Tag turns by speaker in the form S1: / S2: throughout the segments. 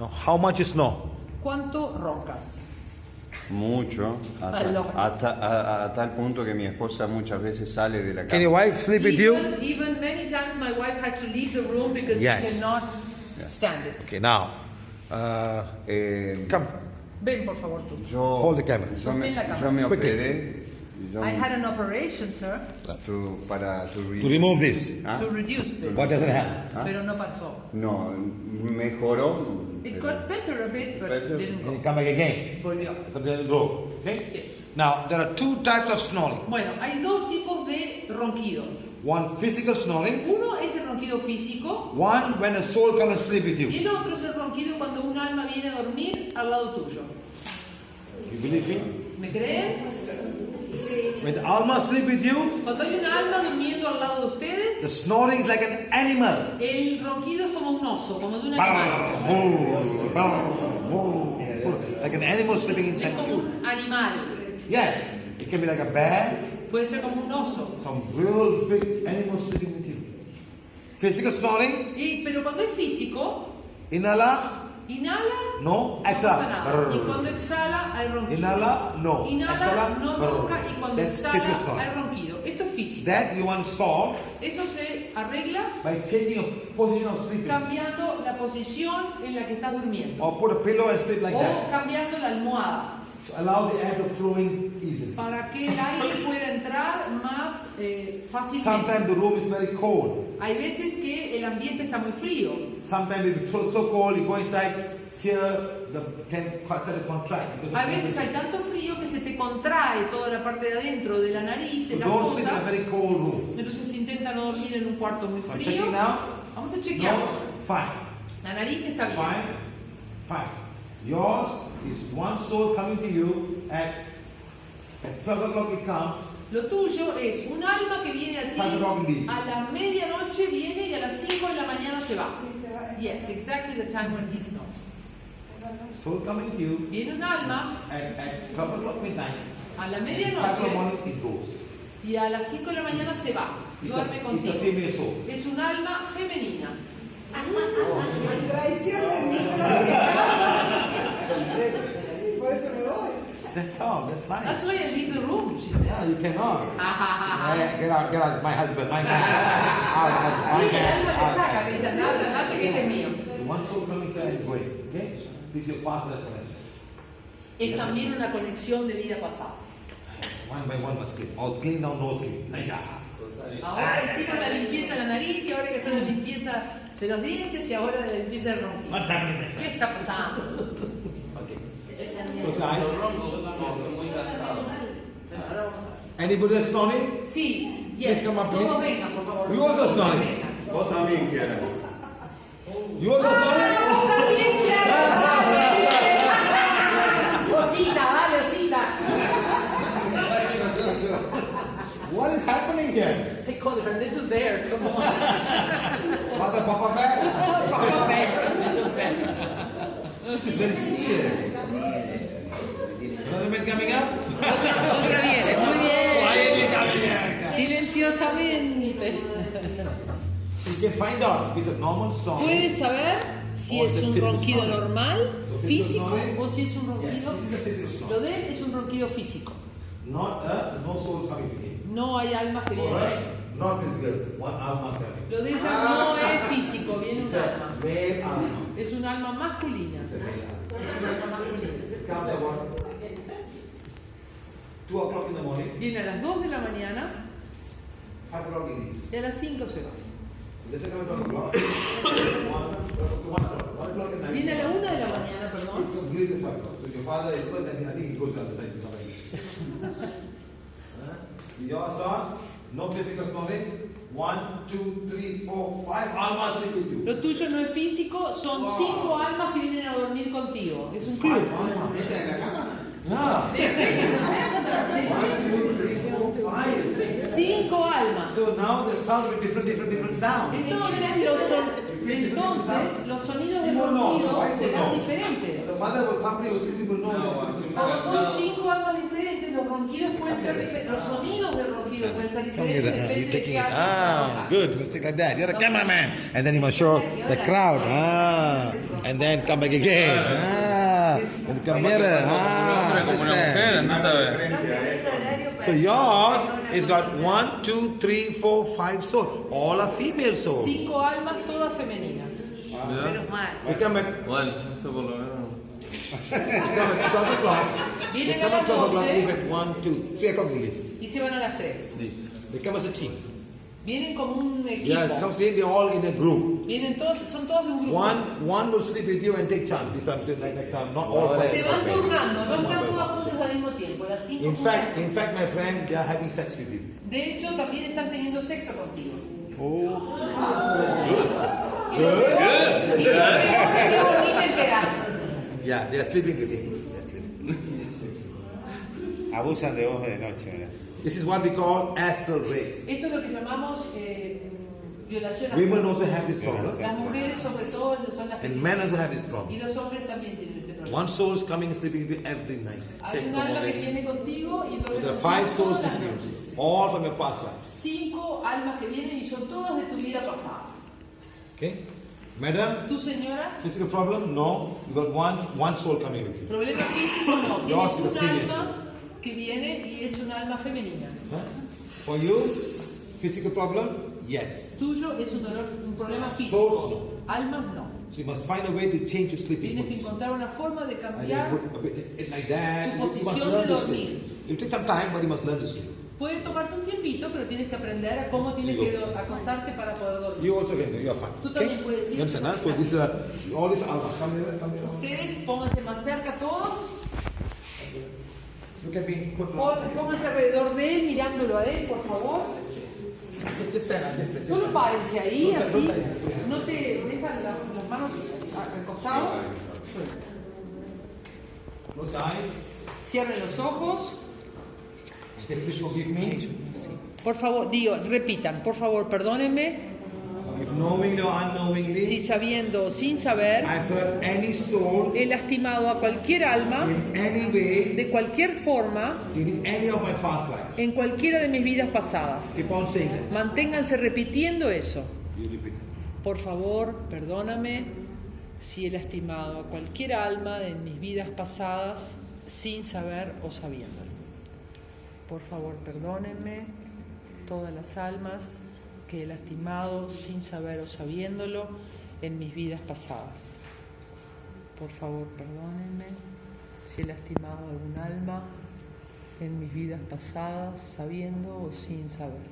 S1: No, how much is no?
S2: ¿Cuánto roncas?
S3: Mucho, a tal punto que mi esposa muchas veces sale de la
S1: Can your
S3: cama.
S1: wife sleep with you?
S2: Even many times my wife has to leave the room because
S1: Yes.
S2: she cannot stand it.
S1: Okay, now, come.
S2: Ven, por favor, tú.
S1: Hold the camera.
S2: Sostén la cámara.
S3: Yo me
S1: Quickly.
S3: operé
S2: I had an operation, sir,
S3: para
S1: To remove this.
S3: ¿Ah?
S2: to reduce this.
S1: What does it have?
S3: ¿Ah?
S2: Pero no pasó.
S3: No, mejoró.
S2: It got better a bit, but
S3: Better.
S2: didn't
S1: Can you
S2: go.
S1: come back again?
S2: Volvió.
S1: Something will grow. Okay?
S2: Sí.
S1: Now, there are two types of snoring.
S2: Bueno, hay dos tipos de ronquido.
S1: One physical snoring.
S2: Uno es el ronquido físico
S1: One when a soul comes and sleep with
S2: y
S1: you.
S2: el otro es el ronquido cuando un alma viene a dormir al lado tuyo.
S1: You believe me?
S2: ¿Me creen?
S1: When the alma sleep with you,
S2: Cuando hay un alma durmiendo al lado de ustedes,
S1: the snoring is like an animal.
S2: el ronquido es como un oso, como de un animal.
S1: Like an animal sleeping
S2: Es
S1: inside
S2: como
S1: you.
S2: un animal.
S1: Yes, it can be like a bear,
S2: Puede ser como un oso.
S1: some real big animal sleeping with you. Physical snoring,
S2: Pero cuando es físico,
S1: inhala,
S2: inhala,
S1: no,
S2: no pasa nada. Y
S1: exhala.
S2: cuando exhala, hay ronquido.
S1: Inhala, no,
S2: Inhala,
S1: exhala,
S2: no ronca, y cuando
S1: That's physical
S2: exhala,
S1: snoring.
S2: hay ronquido. Esto es físico.
S1: That you want to solve
S2: Eso se arregla
S1: by changing your position of sleeping.
S2: cambiando la posición en la que estás durmiendo.
S1: Or put a pillow and sleep like
S2: O
S1: that.
S2: cambiando la almohada.
S1: So allow the air to flow in easily.
S2: Para que el aire pueda entrar más fácilmente.
S1: Sometimes the room is very cold.
S2: Hay veces que el ambiente está muy frío.
S1: Sometimes it will be so cold, you go inside, here the can start to contract. because of
S2: A veces hay
S1: humidity.
S2: tanto frío que se te contrae toda la parte de adentro de la nariz, de
S1: So
S2: las
S1: don't sleep in a
S2: fosas.
S1: very cold room.
S2: Entonces intenta no dormir en un cuarto muy
S1: I'm
S2: frío.
S1: checking now.
S2: Vamos a chequear.
S1: Yours, fine.
S2: La nariz está bien.
S1: Fine. Fine. Yours is one soul coming to you at 12 o'clock it comes.
S2: Lo tuyo es un alma que viene a ti
S1: Five o'clock leaves.
S2: a la medianoche, viene y a las 5 de la mañana se va. Yes, exactly the time when he snores.
S1: Soul coming to you
S2: Viene un alma
S1: at 12 o'clock midnight.
S2: a la
S1: 5
S2: medianoche
S1: o'clock morning it goes.
S2: y a las 5 de la mañana se va. Duerme
S1: It's a
S2: contigo.
S1: female soul.
S2: Es un alma femenina.
S4: Traición del micro. Por eso me voy.
S1: That's all, that's fine.
S2: That's why I leave the room, she said.
S1: Yeah, you cannot.
S2: Ajajaja.
S1: Get out, my husband, my man.
S2: Sí, el alma le
S1: Out,
S2: saca, te dice, andate que este es mío.
S1: The one soul coming to and going, okay? This is your past connection.
S2: Es también una conexión de vida pasada.
S1: One by one must sleep. Or clean down nose sleep.
S2: Ahora hicimos la limpieza de la nariz y ahora hay que hacer la limpieza de los dientes y ahora la limpieza del ronquido.
S1: What's happening next?
S2: ¿Qué está pasando?
S1: Okay. Close your eyes.
S2: Bueno, ahora vamos a ver.
S1: Anybody else snoring?
S2: Sí,
S1: Please
S2: yes.
S1: come up,
S2: Todos
S1: please.
S2: vengan, por favor.
S1: You also
S2: Todos
S1: snoring.
S2: vengan.
S3: Vos también quieras.
S1: You also snoring?
S2: ¡Vamos también, Clara! Osita, dale, osita.
S1: What is happening here?
S2: They call it a little bear. Come on.
S1: Mother, Papa Bear?
S2: Little bear, little bear.
S1: This is very serious. Another man coming up?
S2: Otra viene, muy bien.
S1: Quietly coming here.
S2: Silenciosamente.
S1: You can find out if it's a normal snoring.
S2: Puedes saber si es un ronquido normal, físico, o si es un ronquido.
S1: This is a physical
S2: Lo
S1: snoring.
S2: de él es un ronquido físico.
S1: Not no souls coming to him.
S2: No hay almas que vienen.
S1: Alright? Not physical. One alma coming.
S2: Lo de ella no es físico, viene
S1: It's
S2: un
S1: a
S2: alma.
S1: male alma.
S2: Es un alma masculina.
S1: It's a male alma.
S2: Es un alma masculina.
S1: It comes about 2 o'clock in the morning,
S2: Viene a las 2 de la mañana
S1: 5 o'clock in the evening.
S2: y a las 5 se va.
S1: The second 1 o'clock. 1 o'clock at night.
S2: Viene a la 1 de la mañana, perdón.
S1: So Greece is 5 o'clock. So your father is first, and I think he goes the other side to somebody. Your son, no physical snoring. 1, 2, 3, 4, 5 almas live with you.
S2: Lo tuyo no es físico, son 5 almas que vienen a dormir contigo. Es un club.
S1: 5 almas.
S3: ¿Entra en la cama?
S1: Yeah.
S2: De
S1: 1, 2, 3, 4, 5.
S2: 5 almas.
S1: So now the sound will be different sound.
S2: Entonces, los sonidos del ronquido serán diferentes.
S1: The mother will company will sleep will know.
S2: Como son 5 almas diferentes, los ronquidos pueden ser diferentes. Los sonidos del ronquido pueden ser diferentes. Depende de qué alma trabaja.
S1: Good, mistake like that. You're a cameraman. And then you must show the crowd. and then come back again. And come here.
S5: Como una mujer, no sabe.
S1: So yours is got 1, 2, 3, 4, 5 souls. All are female souls.
S2: 5 almas, todas femeninas.
S1: They come at,
S5: Bueno, eso por lo menos.
S1: they come at 12 o'clock. They
S2: Vienen
S1: come
S2: a
S1: at
S2: las
S1: 12 o'clock, leave
S2: 12
S1: at 1, 2, 3 o'clock they leave.
S2: y se van a las 3.
S5: Listo.
S1: They come as a team.
S2: Vienen como un equipo.
S1: Yeah, come see, they're all in a group.
S2: Vienen todos, son todos de un grupo.
S1: One will sleep with you and take charge. This time, next time, not all
S2: Se van
S1: five.
S2: turnando, no están todas juntas al mismo tiempo. Las 5
S1: In fact, my friend, they are having sex with you.
S2: De hecho, también están teniendo sexo contigo.
S1: Oh.
S2: Y lo peor, ni te enteras.
S1: Yeah, they are sleeping with you. They are sleeping.
S3: Abusan de vos de noche, ¿verdad?
S1: This is what we call astral rape.
S2: Esto es lo que llamamos violación a
S1: Women also have this problem.
S2: Las mujeres sobre todo son las
S1: And men also have this
S2: y
S1: problem.
S2: los hombres también tienen este problema.
S1: One soul is coming and sleeping with you every night.
S2: Hay un alma que viene contigo y
S1: There
S2: duerme
S1: are 5
S2: contigo
S1: souls
S2: todas las
S1: visiting you,
S2: noches.
S1: all from your past life.
S2: 5 almas que vienen y son todas de tu vida pasada.
S1: Okay? Madam,
S2: ¿Tu señora?
S1: physical problem? No. You got one soul coming with you.
S2: Problema físico no.
S1: Yours
S2: Tienes
S1: is a
S2: un
S1: female
S2: alma que viene y es un alma femenina.
S1: Huh? For you, physical problem? Yes.
S2: Tuyo es un problema
S1: Souls
S2: físico. Almas no.
S1: So you must find a way to change your sleeping
S2: Tienes que
S1: position.
S2: encontrar una forma de
S1: And
S2: cambiar.
S1: you put a bit like that.
S2: Tu
S1: You must
S2: posición
S1: learn
S2: de
S1: to
S2: dormir.
S1: sleep. It will take some time, but you must learn to sleep.
S2: Puede tomarte un tiempito, pero tienes que aprender a cómo tienes que acostarte para poder dormir.
S1: You also can do. You are fine.
S2: Tú también puedes ir.
S1: You understand? Huh? So this is all this alma. Come here. Come here.
S2: Ustedes pónganse más cerca todos,
S1: Look at me.
S2: pónganse alrededor de él, mirándolo a él, por favor.
S1: Just stand up. Just stand.
S2: Solo párense ahí,
S1: Don't
S2: así.
S1: lie.
S2: No te dejan las manos al costado.
S1: Close the eyes.
S2: Cierren los ojos.
S1: Say, please forgive me.
S2: Por favor, repitan, por favor, perdónenme
S1: If knowingly or unknowingly,
S2: si sabiendo o sin saber
S1: I've hurt any soul
S2: he lastimado a cualquier alma
S1: in any way
S2: de cualquier forma
S1: in any of my past lives.
S2: en cualquiera de mis vidas pasadas.
S1: Keep on saying that.
S2: Manténganse repitiendo eso.
S1: You repeat.
S2: Por favor, perdóname si he lastimado a cualquier alma de mis vidas pasadas sin saber o sabiéndolo. Por favor, perdónenme todas las almas que he lastimado sin saber o sabiéndolo en mis vidas pasadas. Por favor, perdónenme si he lastimado a algún alma en mis vidas pasadas, sabiendo o sin saber.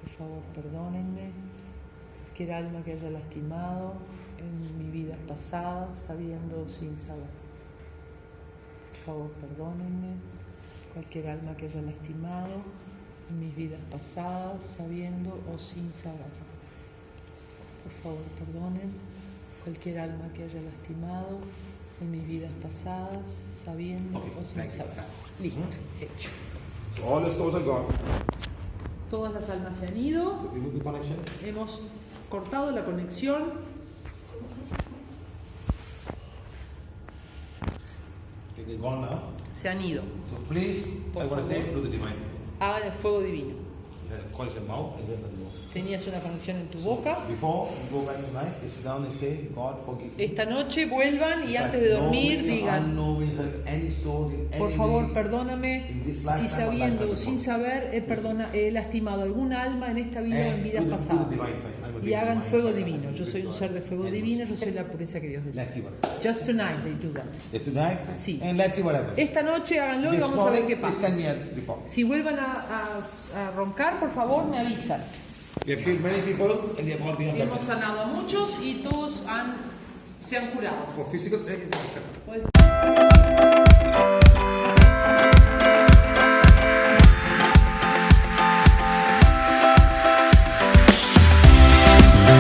S2: Por favor, perdónenme cualquier alma que haya lastimado en mis vidas pasadas, sabiendo o sin saber. Por favor, perdónenme cualquier alma que haya lastimado en mis vidas pasadas, sabiendo o sin saber. Por favor, perdonen cualquier alma que haya lastimado en mis vidas pasadas, sabiendo o sin saber. Listo, hecho.
S1: So all the souls are gone.
S2: Todas las almas se han ido,
S1: Remove the connection.
S2: hemos cortado la conexión.
S1: Okay, they're gone now.
S2: Se han ido.
S1: So please,
S2: Por
S1: I want to say,
S2: favor.
S1: do the divine.
S2: Hagan el fuego divino.
S1: You have to call your mouth and then let go.
S2: Tenías una conexión en tu boca.
S1: Before you go back tonight, you sit down and say, God forgive me.
S2: Esta noche vuelvan y antes de dormir digan, por favor, perdóname si sabiendo o sin saber he lastimado alguna alma en esta vida o en vidas pasadas. Y hagan fuego divino. Yo soy un ser de fuego divino, yo soy la pureza que Dios desea.
S1: Let's see what.
S2: Just tonight they do that.
S1: Tonight?
S2: Sí.
S1: And let's see what happens.
S2: Esta noche háganlo y
S1: If
S2: vamos a ver qué
S1: please
S2: pasa.
S1: send me a report.
S2: Si vuelvan a roncar, por favor, me avisan.
S1: We have healed many people and they have all been on
S2: Hemos
S1: baptism.
S2: sanado a muchos y todos se han curado.
S1: For physical,
S2: Pues-